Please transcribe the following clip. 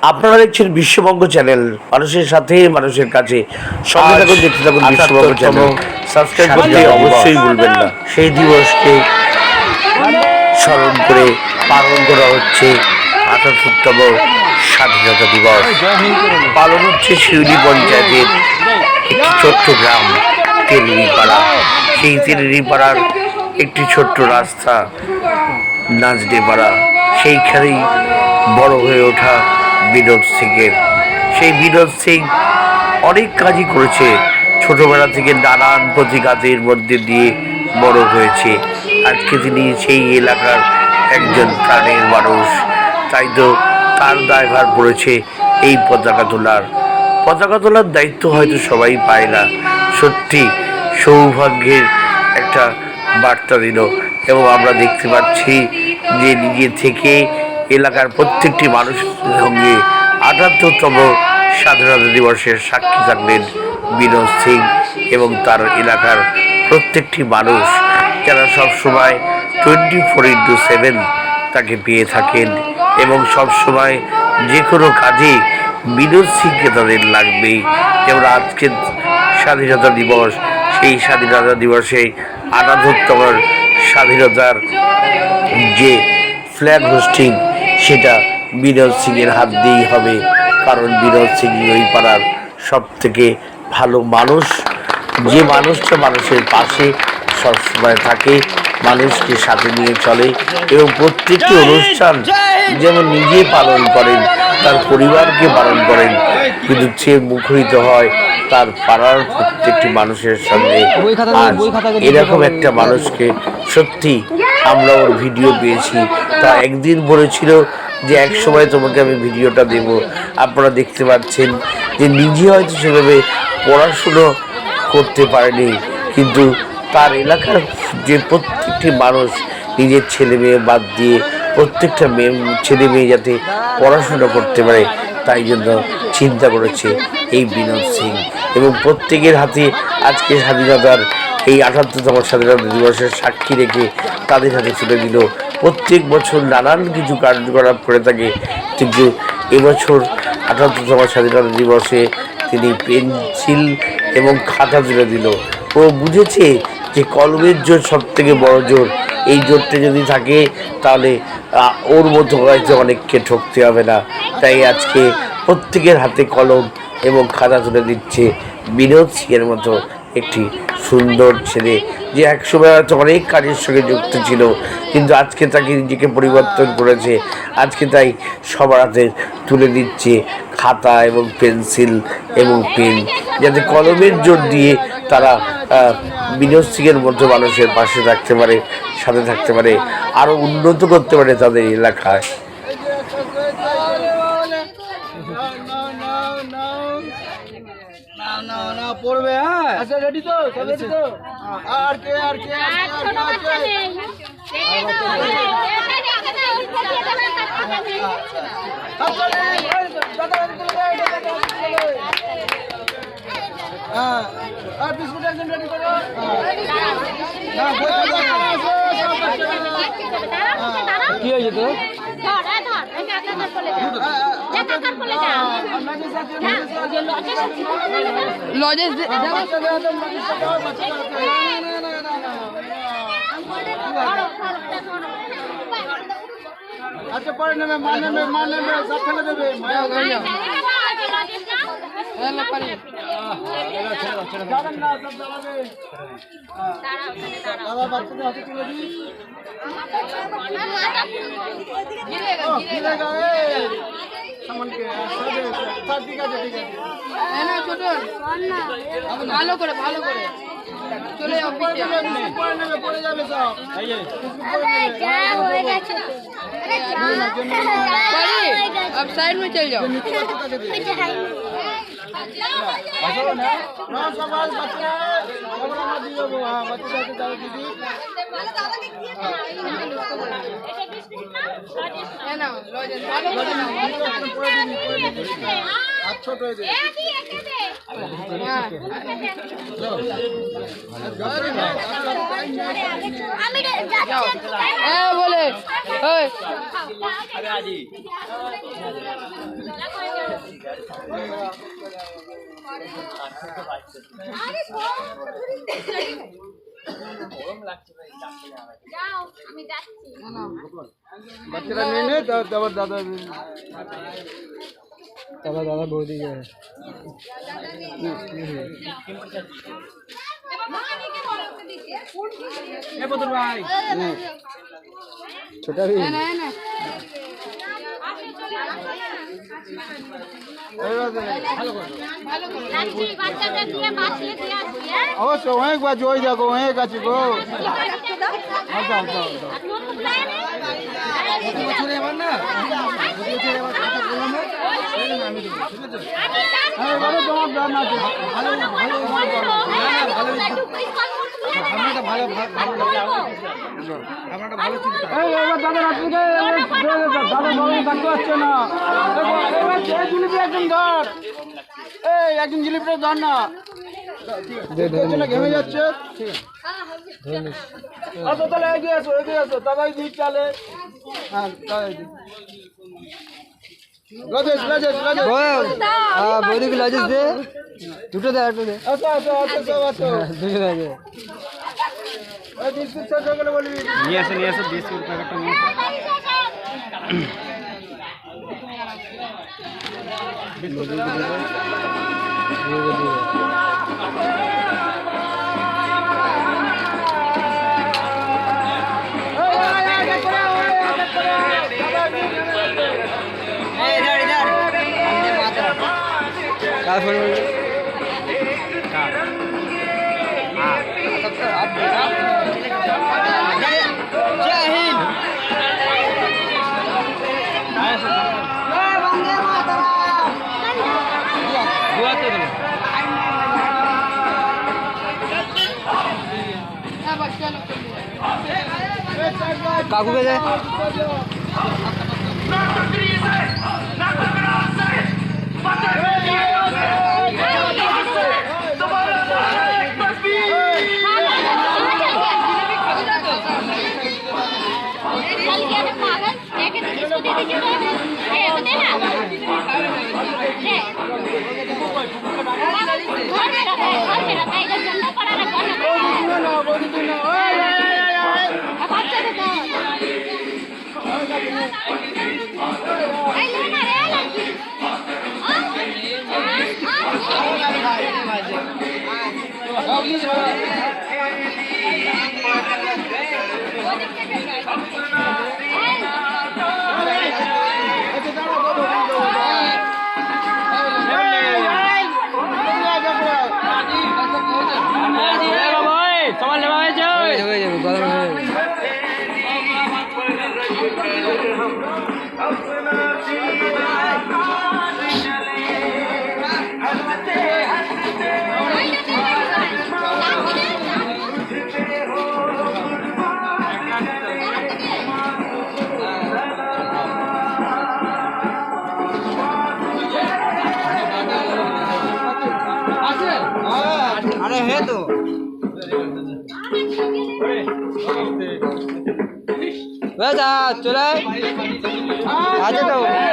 আপনারা দেখছেন বিশ্ববঙ্গ চ্যানেল, মানুষের সাথে মানুষের কাছে। সঙ্গে থাকুন, দেখতে থাকুন বিশ্ববঙ্গ চ্যানেল। সাবস্ক্রাইব করতে অবশ্যই ভুলবেন না। সেই দিবসকে স্মরণ করে পালন করা হচ্ছে ৭৮তম স্বাধীনতা দিবস। পালন হচ্ছে শিউলি পঞ্চায়েতের একটি ছোট্ট গ্রাম তেলেরিপাড়া। সেই তেলেরিপাড়ার একটি ছোট্ট রাস্তা নাজডেপাড়া, সেইখানেই বড় হয়ে ওঠা বিনোদ সিংয়ের। সেই বিনোদ সিং অনেক কাজই করেছে, ছোটবেলা থেকে নানান প্রতিঘাতের মধ্যে দিয়ে বড় হয়েছে। আজকে তিনি সেই এলাকার একজন প্রাণের মানুষ, তাই তো তার দায়ভার পড়েছে এই পতাকা তোলার দায়িত্ব হয়তো সবাই পায় না। সত্যি সৌভাগ্যের একটা বার্তা দিল, এবং আমরা দেখতে পাচ্ছি যে নিজে থেকে এলাকার প্রত্যেকটি মানুষের সঙ্গে ৭৮তম স্বাধীনতা দিবসের সাক্ষী থাকলেন বিনোদ সিং এবং তার এলাকার প্রত্যেকটি মানুষ, যারা সবসময় 24/7 তাকে পেয়ে থাকেন এবং সবসময় যে কোনো কাজে বিনোদ সিংকে তাদের লাগবেই। যেমন আজকের স্বাধীনতা দিবস, সেই স্বাধীনতা দিবসে ৭৮তম স্বাধীনতার যে ফ্ল্যাগ হোস্টিং, সেটা বিনোদ সিংয়ের হাত দিয়েই হবে, কারণ বিনোদ সিং ওই পাড়ার সব থেকে ভালো মানুষ, যে মানুষটা মানুষের পাশে সবসময় থাকে, মানুষকে সাথে নিয়ে চলে এবং প্রত্যেকটি অনুষ্ঠান যেমন নিজে পালন করেন, তার পরিবারকে পালন করেন, কিন্তু সে মুখরিত হয় তার পাড়ার প্রত্যেকটি মানুষের সঙ্গে। আজ এরকম একটা মানুষকে সত্যি আমরা ওর ভিডিও পেয়েছি। তা একদিন বলেছিল যে এক সময় তোমাকে আমি ভিডিওটা দেব। আপনারা দেখতে পাচ্ছেন যে নিজে হয়তো সেভাবে পড়াশুনো করতে পারেনি, কিন্তু তার এলাকার যে প্রত্যেকটি মানুষ নিজের ছেলে মেয়ে বাদ দিয়ে প্রত্যেকটা ছেলে মেয়ে যাতে পড়াশুনো করতে পারে, তাই জন্য চিন্তা করেছে এই বিনোদ সিং, এবং প্রত্যেকের হাতে আজকে স্বাধীনতার এই ৭৮তম স্বাধীনতা দিবসের সাক্ষী রেখে তাদের হাতে তুলে দিল। প্রত্যেক বছর নানান কিছু কার্যকলাপ করে থাকে, কিন্তু এবছর ৭৮তম স্বাধীনতা দিবসে তিনি পেন্সিল এবং খাতা তুলে দিল। ও বুঝেছে যে কলমের জোর সব থেকে বড় জোর, এই জোরটা যদি থাকে তাহলে ওর মতো হয়তো অনেককে ঠকতে হবে না। তাই আজকে প্রত্যেকের হাতে কলম এবং খাতা তুলে দিচ্ছে বিনোদ সিংয়ের মতো একটি সুন্দর ছেলে, যে একসময় হয়তো অনেক কাজের সঙ্গে যুক্ত ছিল, কিন্তু আজকে তাকে নিজেকে পরিবর্তন করেছে। আজকে তাই সবার হাতে তুলে দিচ্ছে খাতা এবং পেন্সিল এবং পেন, যাতে কলমের জোর দিয়ে তারা বিনোদ সিংয়ের মতো মানুষের পাশে থাকতে পারে, সাথে থাকতে পারে, আরও উন্নত করতে পারে তাদের এলাকায়। পড়বে। হ্যাঁ, আচ্ছা, রেডি তো? সব রেডি তো? আর কে আর বিস্কুট একজন রেডি করো। কি হয়েছে তো? লজেস আচ্ছা, পরে নেবে, মা নেবে, সব ফেলে দেবে। যাবেন না, সব দাঁড়াবে। দাদা বাচ্চাদের হাতে তুলে দিই। ঠিক আছে। ভালো করে চলে পড়ে যাবে সব। अब साइड में चल जाओ। বলে বাচ্চারা নিয়ে নে তারপর দাদা দাদা বৌদি যায় ছোটা भी অবশ্য অনেক বাজে ওই দেখো অনেক আছে গো আচ্ছা আচ্ছা একজন জিলিপিটা ধর না ঘেমে যাচ্ছে আচ্ছা তাহলে এগিয়ে আসো তাই দিক চালে হ্যাঁ বৌদিকে লাজেস দে দুটো দে দুটো দে আচ্ছা আচ্ছা আচ্ছা সব আচ্ছা দুটো দে বিস্কুট শেষ হয়ে গেলে বলবি নিয়ে আসো বিস্কুট প্যাকেটটা নিয়ে काकू के जाए अरे है तो वैसा चले आ जाओ